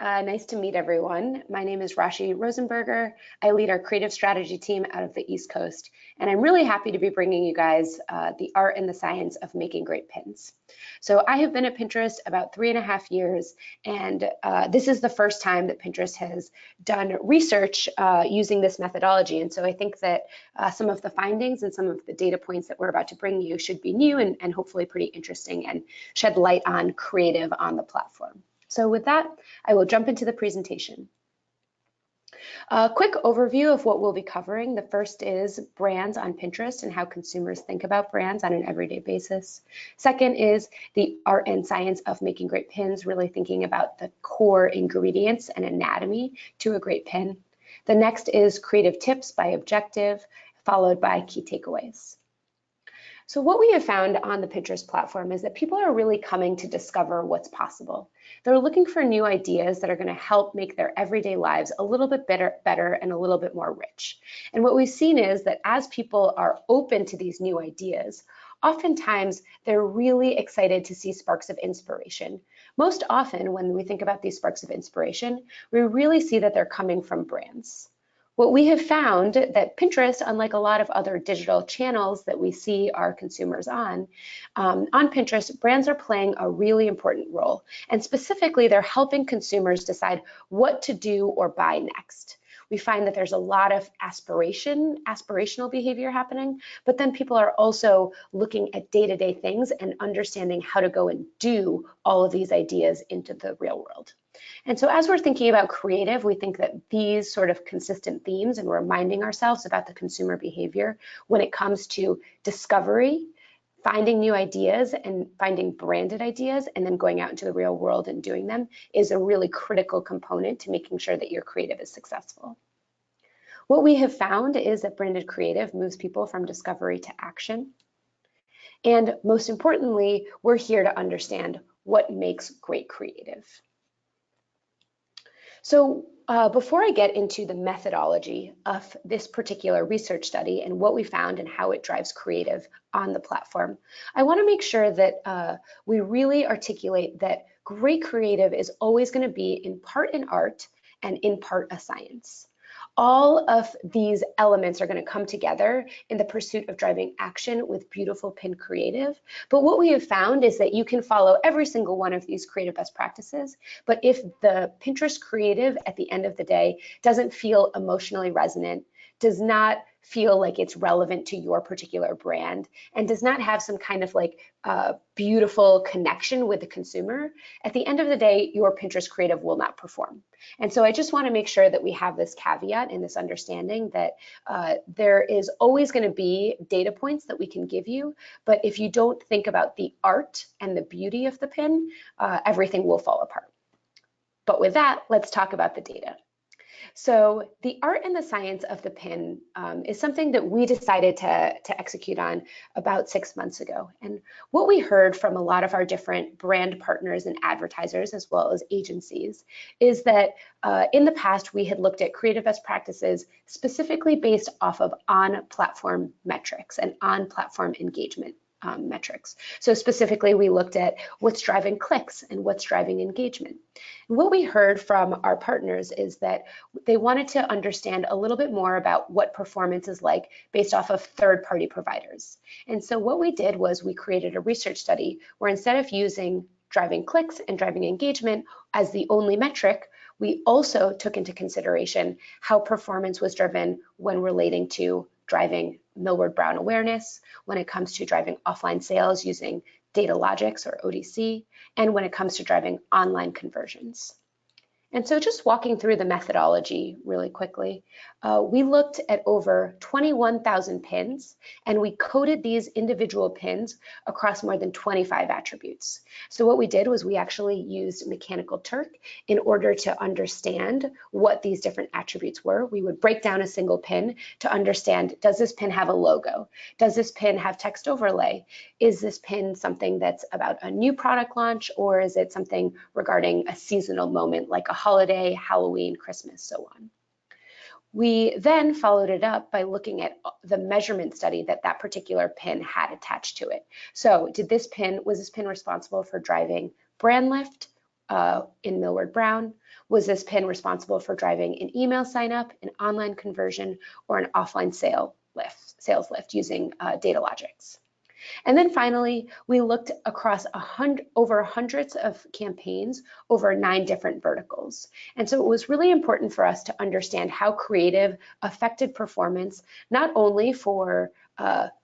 Nice to meet everyone. My name is Rashi Rosenberger. I lead our creative strategy team out of the East Coast, and I'm really happy to be bringing you guys the art and the science of making great pins. So I have been at Pinterest about 3.5 years, and this is the first time that Pinterest has done research using this methodology. And so I think that some of the findings and some of the data points that we're about to bring you should be new and hopefully pretty interesting and shed light on creative on the platform. So with that, I will jump into the presentation. A quick overview of what we'll be covering. The first is brands on Pinterest and how consumers think about brands on an everyday basis. Second is the art and science of making great pins, really thinking about the core ingredients and anatomy to a great pin. The next is creative tips by objective, followed by key takeaways. So what we have found on the Pinterest platform is that people are really coming to discover what's possible. They're looking for new ideas that are going to help make their everyday lives a little bit better and a little bit more rich. And what we've seen is that as people are open to these new ideas, oftentimes they're really excited to see sparks of inspiration. Most often when we think about these sparks of inspiration, we really see that they're coming from brands. What we have found that Pinterest, unlike a lot of other digital channels that we see our consumers on Pinterest, brands are playing a really important role. And specifically, they're helping consumers decide what to do or buy next. We find that there's a lot of aspirational behavior happening, but then people are also looking at day-to-day things and understanding how to go and do all of these ideas into the real world. And so as we're thinking about creative, we think that these sort of consistent themes and reminding ourselves about the consumer behavior when it comes to discovery, finding new ideas and finding branded ideas, and then going out into the real world and doing them is a really critical component to making sure that your creative is successful. What we have found is that branded creative moves people from discovery to action. And most importantly, we're here to understand what makes great creative. So before I get into the methodology of this particular research study and what we found and how it drives creative on the platform, I want to make sure that we really articulate that great creative is always going to be in part an art and in part a science. All of these elements are going to come together in the pursuit of driving action with beautiful pin creative. But what we have found is that you can follow every single one of these creative best practices, but if the Pinterest creative at the end of the day doesn't feel emotionally resonant, does not feel like it's relevant to your particular brand, and does not have some kind of like beautiful connection with the consumer, at the end of the day, your Pinterest creative will not perform. And so I just want to make sure that we have this caveat and this understanding that there is always going to be data points that we can give you, but if you don't think about the art and the beauty of the pin, everything will fall apart. But with that, let's talk about the data. So the art and the science of the pin is something that we decided to execute on about 6 months ago. And what we heard from a lot of our different brand partners and advertisers, as well as agencies, is that in the past, we had looked at creative best practices specifically based off of on-platform metrics and on-platform engagement metrics. So specifically, we looked at what's driving clicks and what's driving engagement. And what we heard from our partners is that they wanted to understand a little bit more about what performance is like based off of third-party providers. And so what we did was we created a research study where instead of using driving clicks and driving engagement as the only metric, we also took into consideration how performance was driven when relating to driving Millward Brown awareness, when it comes to driving offline sales using data logics or ODC, and when it comes to driving online conversions. And so just walking through the methodology really quickly, we looked at over 21,000 pins, and we coded these individual pins across more than 25 attributes. So what we did was we actually used Mechanical Turk in order to understand what these different attributes were. We would break down a single pin to understand, does this pin have a logo? Does this pin have text overlay? Is this pin something that's about a new product launch, or is it something regarding a seasonal moment like a holiday, Halloween, Christmas, so on. We then followed it up by looking at the measurement study that that particular pin had attached to it. So was this pin responsible for driving brand lift in Millward Brown? Was this pin responsible for driving an email sign up, an online conversion, or an offline sales lift using data logics? And then finally, we looked across over hundreds of campaigns over 9 different verticals. And so it was really important for us to understand how creative affected performance, not only for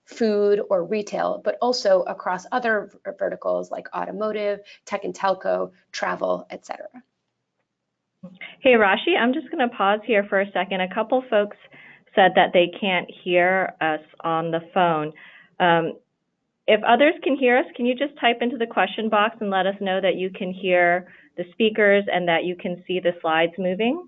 food or retail, but also across other verticals like automotive, tech and telco, travel, etc. Hey, Rashi, I'm just going to pause here for a second. A couple folks said that they can't hear us on the phone. If others can hear us, can you just type into the question box and let us know that you can hear the speakers and that you can see the slides moving?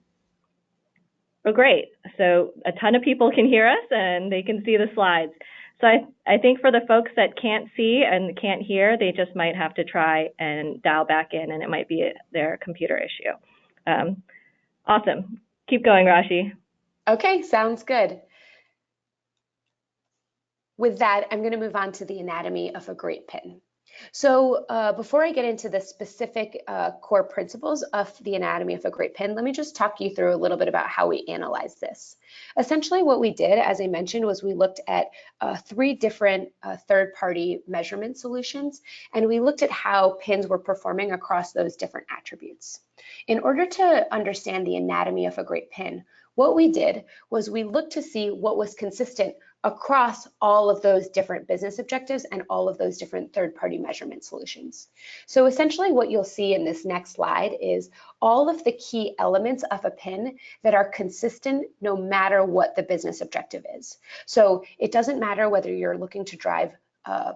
Oh, great. So a ton of people can hear us and they can see the slides. So I think for the folks that can't see and can't hear, they just might have to try and dial back in, and it might be their computer issue. Awesome. Keep going, Rashi. Okay, sounds good. With that, I'm going to move on to the anatomy of a great pin. So before I get into the specific core principles of the anatomy of a great pin, let me just talk you through a little bit about how we analyze this. Essentially what we did, as I mentioned, was we looked at 3 different third-party measurement solutions, and we looked at how pins were performing across those different attributes. In order to understand the anatomy of a great pin, what we did was we looked to see what was consistent across all of those different business objectives and all of those different third-party measurement solutions. So essentially what you'll see in this next slide is all of the key elements of a pin that are consistent no matter what the business objective is. So it doesn't matter whether you're looking to drive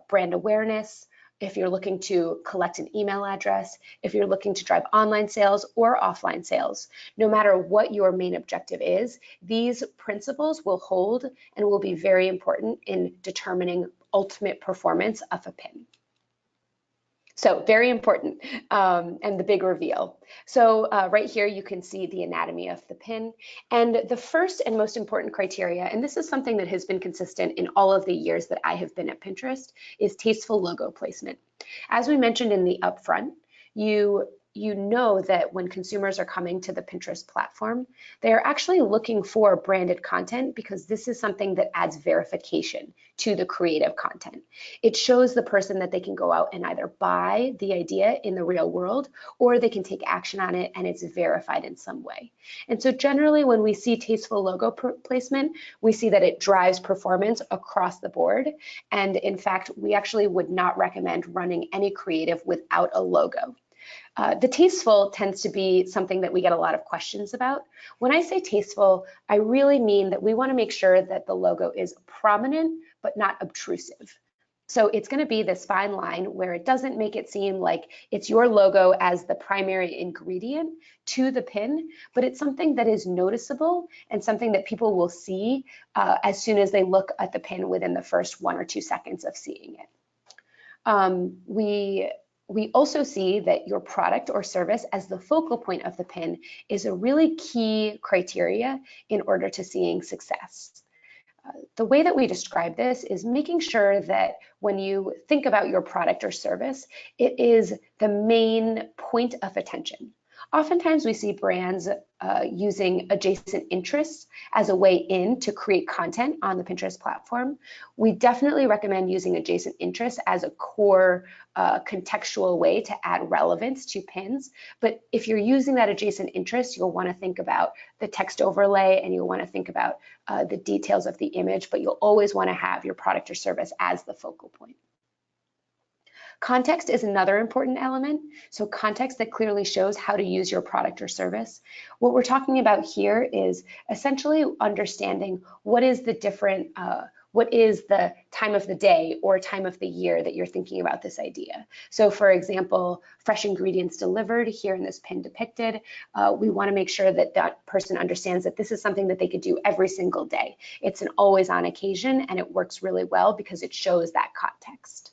brand awareness, if you're looking to collect an email address, if you're looking to drive online sales or offline sales, no matter what your main objective is, these principles will hold and will be very important in determining ultimate performance of a pin. So very important, and the big reveal. So right here you can see the anatomy of the pin. And the first and most important criteria, and this is something that has been consistent in all of the years that I have been at Pinterest, is tasteful logo placement. As we mentioned in the upfront, you know that when consumers are coming to the Pinterest platform, they are actually looking for branded content because this is something that adds verification to the creative content. It shows the person that they can go out and either buy the idea in the real world or they can take action on it and it's verified in some way. And so generally when we see tasteful logo placement, we see that it drives performance across the board. And in fact, we actually would not recommend running any creative without a logo. The tasteful tends to be something that we get a lot of questions about. When I say tasteful, I really mean that we want to make sure that the logo is prominent but not obtrusive. So it's going to be this fine line where it doesn't make it seem like it's your logo as the primary ingredient to the pin, but it's something that is noticeable and something that people will see as soon as they look at the pin within the first 1 or 2 seconds of seeing it. We also see that your product or service as the focal point of the pin is a really key criteria in order to seeing success. The way that we describe this is making sure that when you think about your product or service, it is the main point of attention. Oftentimes we see brands using adjacent interests as a way in to create content on the Pinterest platform. We definitely recommend using adjacent interests as a core contextual way to add relevance to pins. But if you're using that adjacent interest, you'll want to think about the text overlay and you'll want to think about the details of the image, but you'll always want to have your product or service as the focal point. Context is another important element. So context that clearly shows how to use your product or service. What we're talking about here is essentially understanding what is the time of the day or time of the year that you're thinking about this idea. So for example, fresh ingredients delivered here in this pin depicted, we want to make sure that that person understands that this is something that they could do every single day. It's an always on occasion and it works really well because it shows that context.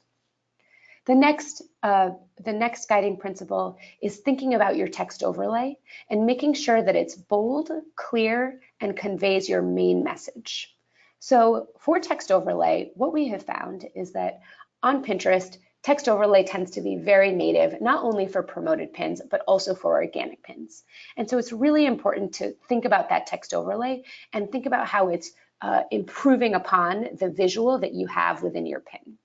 The next guiding principle is thinking about your text overlay and making sure that it's bold, clear, and conveys your main message. So for text overlay, what we have found is that on Pinterest, text overlay tends to be very native, not only for promoted pins, but also for organic pins. And so it's really important to think about that text overlay and think about how it's improving upon the visual that you have within your pin.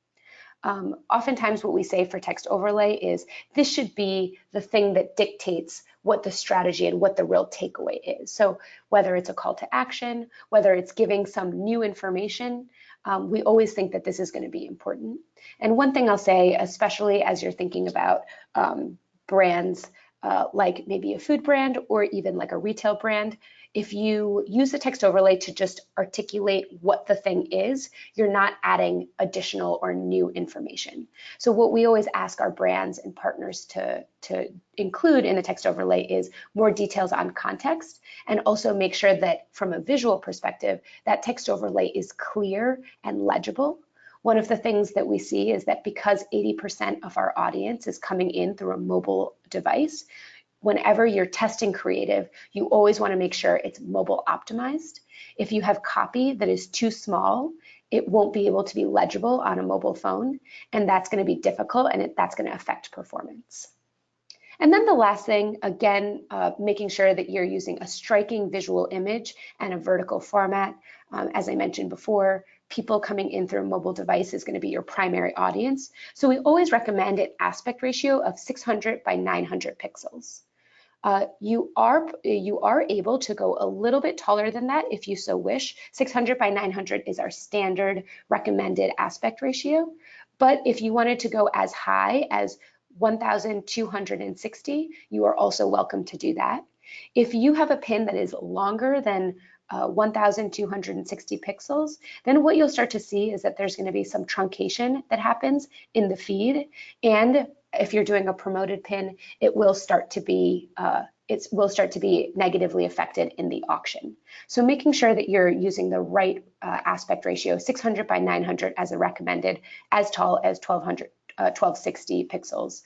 Oftentimes what we say for text overlay is this should be the thing that dictates what the strategy and what the real takeaway is. So whether it's a call to action, whether it's giving some new information, we always think that this is going to be important. And one thing I'll say, especially as you're thinking about brands like maybe a food brand or even like a retail brand, if you use the text overlay to just articulate what the thing is, you're not adding additional or new information. So what we always ask our brands and partners to include in the text overlay is more details on context, and also make sure that from a visual perspective, that text overlay is clear and legible. One of the things that we see is that because 80% of our audience is coming in through a mobile device, whenever you're testing creative, you always want to make sure it's mobile optimized. If you have copy that is too small, it won't be able to be legible on a mobile phone, and that's going to be difficult, and that's going to affect performance. And then the last thing, again, making sure that you're using a striking visual image and a vertical format. As I mentioned before, people coming in through a mobile device is going to be your primary audience. So we always recommend an aspect ratio of 600 by 900 pixels. You are able to go a little bit taller than that if you so wish. 600 by 900 is our standard recommended aspect ratio. But if you wanted to go as high as 1260, you are also welcome to do that. If you have a pin that is longer than 1260 pixels, then what you'll start to see is that there's going to be some truncation that happens in the feed, and if you're doing a promoted pin, it will start to be negatively affected in the auction. So making sure that you're using the right aspect ratio, 600 by 900 as a recommended, as tall as 1260 pixels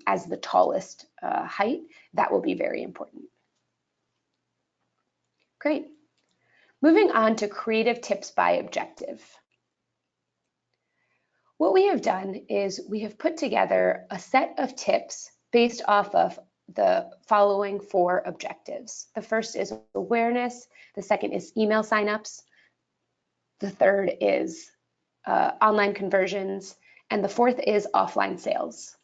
as the tallest height, that will be very important. Great. Moving on to creative tips by objective. What we have done is we have put together a set of tips based off of the following 4 objectives. The first is awareness, the second is email signups, the third is online conversions, and the fourth is offline sales.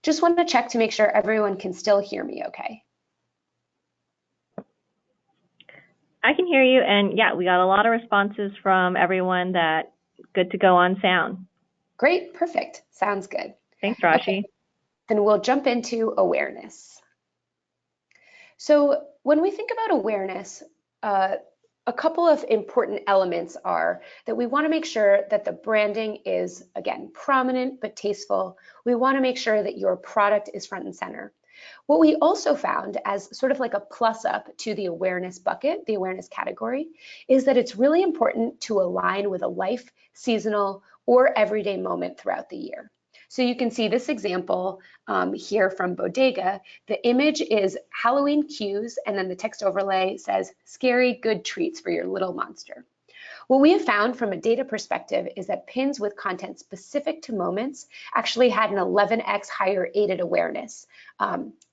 Just want to check to make sure everyone can still hear me okay. I can hear you, and yeah, we got a lot of responses from everyone that good to go on sound. Great, perfect, sounds good. Thanks, Rashi. Okay. Then we'll jump into awareness. So when we think about awareness, a couple of important elements are that we want to make sure that the branding is, again, prominent but tasteful. We want to make sure that your product is front and center. What we also found as sort of like a plus up to the awareness bucket, the awareness category, is that it's really important to align with a life, seasonal, or everyday moment throughout the year. So you can see this example here from Bodega. The image is Halloween cues, and then the text overlay says, scary good treats for your little monster. What we have found from a data perspective is that pins with content specific to moments actually had an 11x higher aided awareness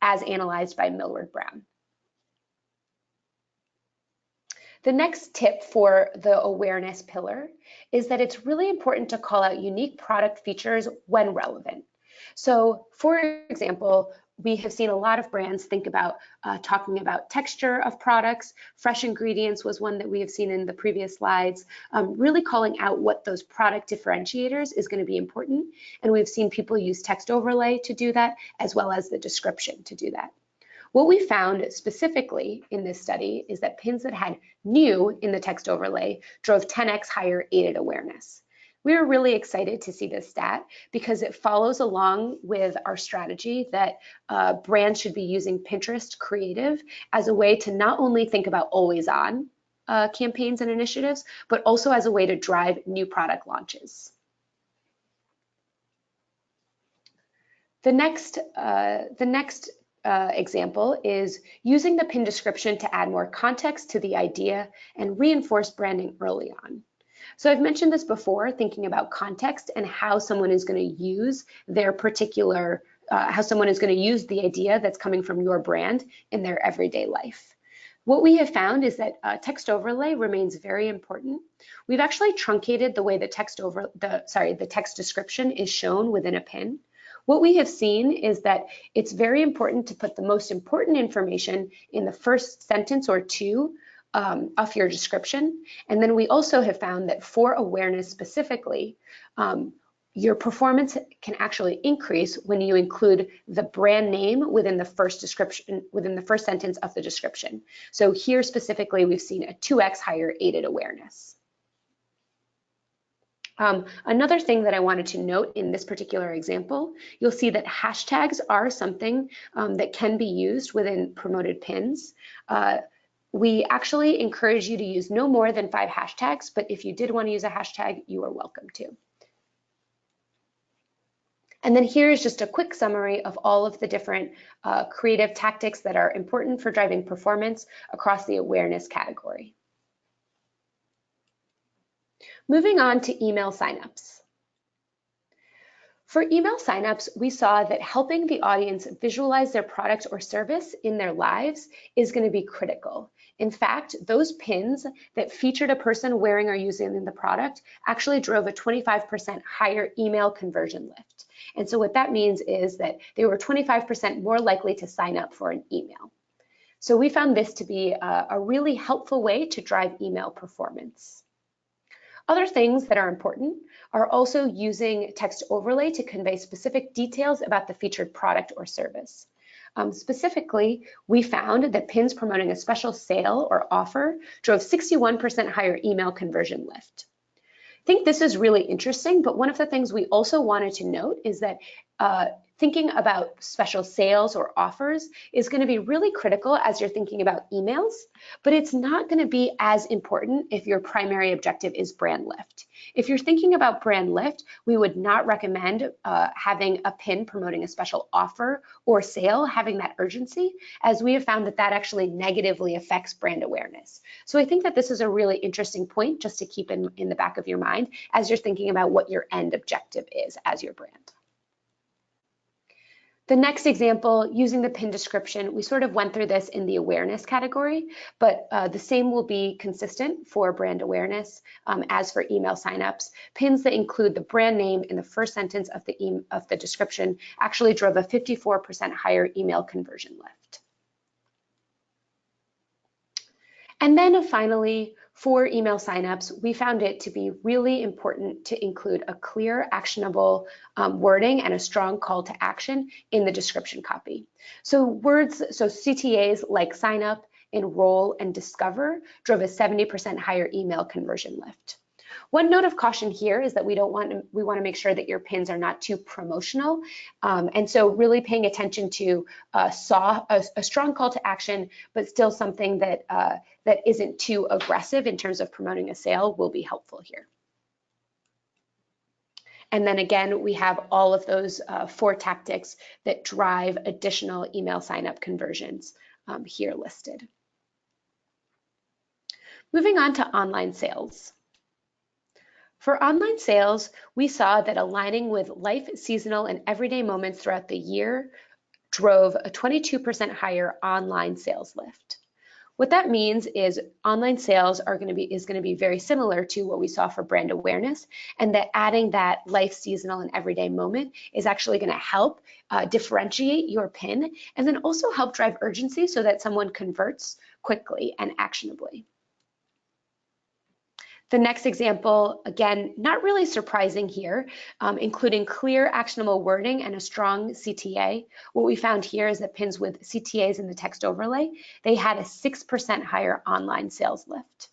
as analyzed by Millward Brown. The next tip for the awareness pillar is that it's really important to call out unique product features when relevant. So for example, we have seen a lot of brands think about talking about texture of products. Fresh ingredients was one that we have seen in the previous slides, really calling out what those product differentiators is going to be important. And we've seen people use text overlay to do that, as well as the description to do that. What we found specifically in this study is that pins that had new in the text overlay drove 10x higher aided awareness. We are really excited to see this stat because it follows along with our strategy that brands should be using Pinterest creative as a way to not only think about always on campaigns and initiatives, but also as a way to drive new product launches. The next example is using the pin description to add more context to the idea and reinforce branding early on. So I've mentioned this before, thinking about context and how someone is going to use their particular, how someone is going to use the idea that's coming from your brand in their everyday life. What we have found is that text overlay remains very important. We've actually truncated the way the text description is shown within a pin. What we have seen is that it's very important to put the most important information in the first sentence or two of your description. And then we also have found that for awareness specifically, your performance can actually increase when you include the brand name within the first description, within the first sentence of the description. So here specifically, we've seen a 2x higher aided awareness. Another thing that I wanted to note in this particular example, you'll see that hashtags are something that can be used within promoted pins. We actually encourage you to use no more than 5 hashtags, but if you did want to use a hashtag, you are welcome to. And then here's just a quick summary of all of the different creative tactics that are important for driving performance across the awareness category. Moving on to email signups. For email signups, we saw that helping the audience visualize their product or service in their lives is going to be critical. In fact, those pins that featured a person wearing or using the product actually drove a 25% higher email conversion lift. And so what that means is that they were 25% more likely to sign up for an email. So we found this to be a really helpful way to drive email performance. Other things that are important are also using text overlay to convey specific details about the featured product or service. Specifically, we found that pins promoting a special sale or offer drove 61% higher email conversion lift. I think this is really interesting, but one of the things we also wanted to note is that thinking about special sales or offers is going to be really critical as you're thinking about emails, but it's not going to be as important if your primary objective is brand lift. If you're thinking about brand lift, we would not recommend having a pin promoting a special offer or sale, having that urgency, as we have found that that actually negatively affects brand awareness. So I think that this is a really interesting point just to keep in the back of your mind as you're thinking about what your end objective is as your brand. The next example, using the pin description, we sort of went through this in the awareness category, but the same will be consistent for brand awareness as for email signups. Pins that include the brand name in the first sentence of the description actually drove a 54% higher email conversion lift. And then finally, for email signups, we found it to be really important to include a clear, actionable wording and a strong call to action in the description copy. So CTAs like sign up, enroll, and discover drove a 70% higher email conversion lift. One note of caution here is that we want to make sure that your pins are not too promotional, and so really paying attention to a strong call to action, but still something that that isn't too aggressive in terms of promoting a sale will be helpful here. And then again, we have all of those 4 tactics that drive additional email sign-up conversions here listed. Moving on to online sales. For online sales, we saw that aligning with life, seasonal, and everyday moments throughout the year drove a 22% higher online sales lift. What that means is online sales is going to be very similar to what we saw for brand awareness, and that adding that life, seasonal, and everyday moment is actually going to help differentiate your pin and then also help drive urgency so that someone converts quickly and actionably. The next example, again, not really surprising here, including clear actionable wording and a strong CTA. What we found here is that pins with CTAs in the text overlay, they had a 6% higher online sales lift.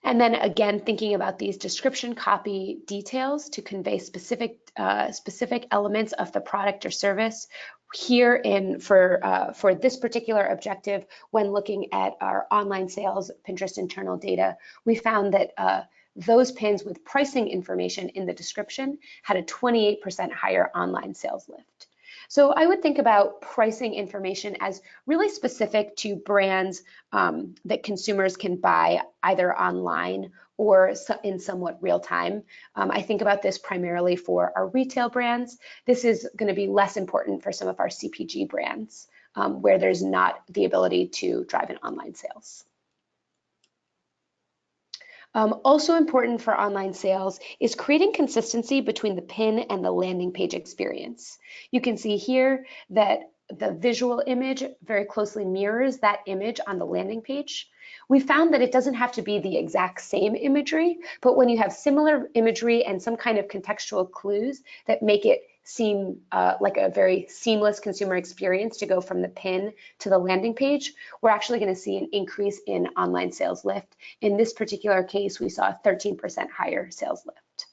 And then again, thinking about these description copy details to convey specific elements of the product or service. Here for this particular objective, when looking at our online sales Pinterest internal data, we found that those pins with pricing information in the description had a 28% higher online sales lift. So I would think about pricing information as really specific to brands that consumers can buy either online or in somewhat real time. I think about this primarily for our retail brands. This is going to be less important for some of our CPG brands where there's not the ability to drive in online sales. Also important for online sales is creating consistency between the pin and the landing page experience. You can see here that the visual image very closely mirrors that image on the landing page. We found that it doesn't have to be the exact same imagery, but when you have similar imagery and some kind of contextual clues that make it seem like a very seamless consumer experience to go from the pin to the landing page, we're actually going to see an increase in online sales lift. In this particular case, we saw a 13% higher sales lift.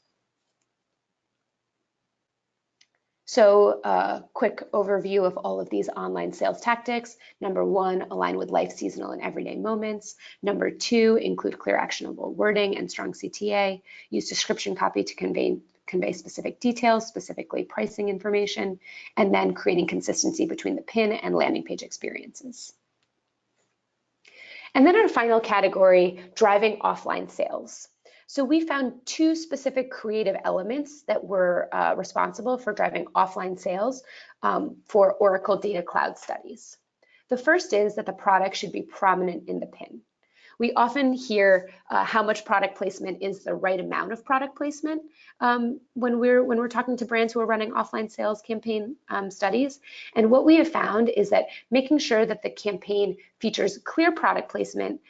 So a quick overview of all of these online sales tactics. Number one, align with life, seasonal, and everyday moments. Number two, include clear, actionable wording and strong CTA. Use description copy to convey specific details, specifically pricing information, and then creating consistency between the pin and landing page experiences. And then our final category, driving offline sales. So we found two specific creative elements that were responsible for driving offline sales for Oracle Data Cloud studies. The first is that the product should be prominent in the pin. We often hear how much product placement is the right amount of product placement when we're talking to brands who are running offline sales campaign studies. And what we have found is that making sure that the campaign features clear product placement,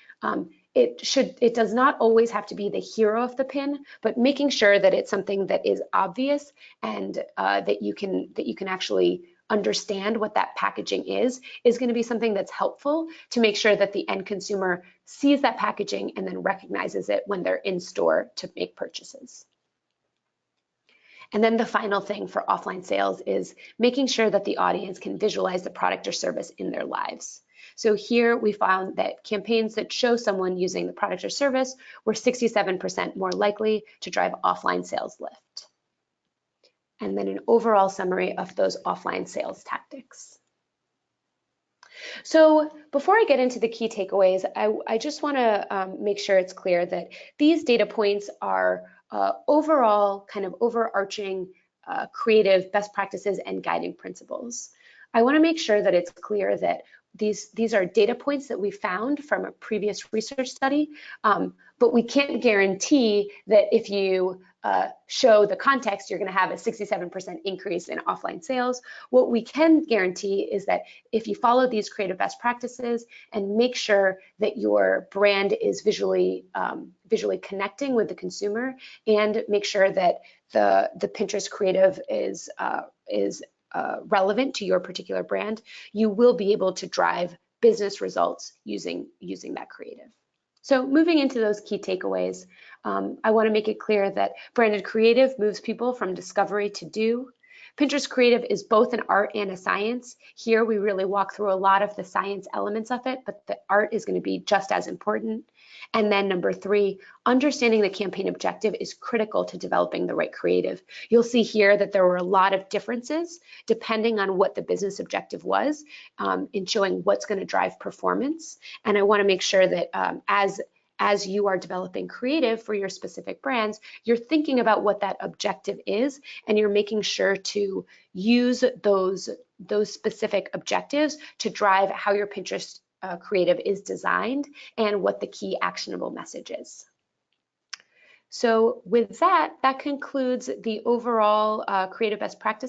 it does not always have to be the hero of the pin, but making sure that it's something that is obvious and that you can actually understand what that packaging is going to be something that's helpful to make sure that the end consumer sees that packaging and then recognizes it when they're in store to make purchases. And then the final thing for offline sales is making sure that the audience can visualize the product or service in their lives. So here we found that campaigns that show someone using the product or service were 67% more likely to drive offline sales lift. And then an overall summary of those offline sales tactics. So before I get into the key takeaways, I just want to make sure it's clear that these data points are overall kind of overarching creative best practices and guiding principles. I want to make sure that it's clear that these are data points that we found from a previous research study, but we can't guarantee that if you show the context, you're going to have a 67% increase in offline sales. What we can guarantee is that if you follow these creative best practices and make sure that your brand is visually connecting with the consumer, and make sure that the Pinterest creative is relevant to your particular brand, you will be able to drive business results using that creative. So moving into those key takeaways, I want to make it clear that branded creative moves people from discovery to do. Pinterest creative is both an art and a science. Here we really walk through a lot of the science elements of it, but the art is going to be just as important. And then number three, understanding the campaign objective is critical to developing the right creative. You'll see here that there were a lot of differences depending on what the business objective was in showing what's going to drive performance. And I want to make sure that as you are developing creative for your specific brands, you're thinking about what that objective is, and you're making sure to use those specific objectives to drive how your Pinterest creative is designed and what the key actionable message is. So with that concludes the overall creative best practices.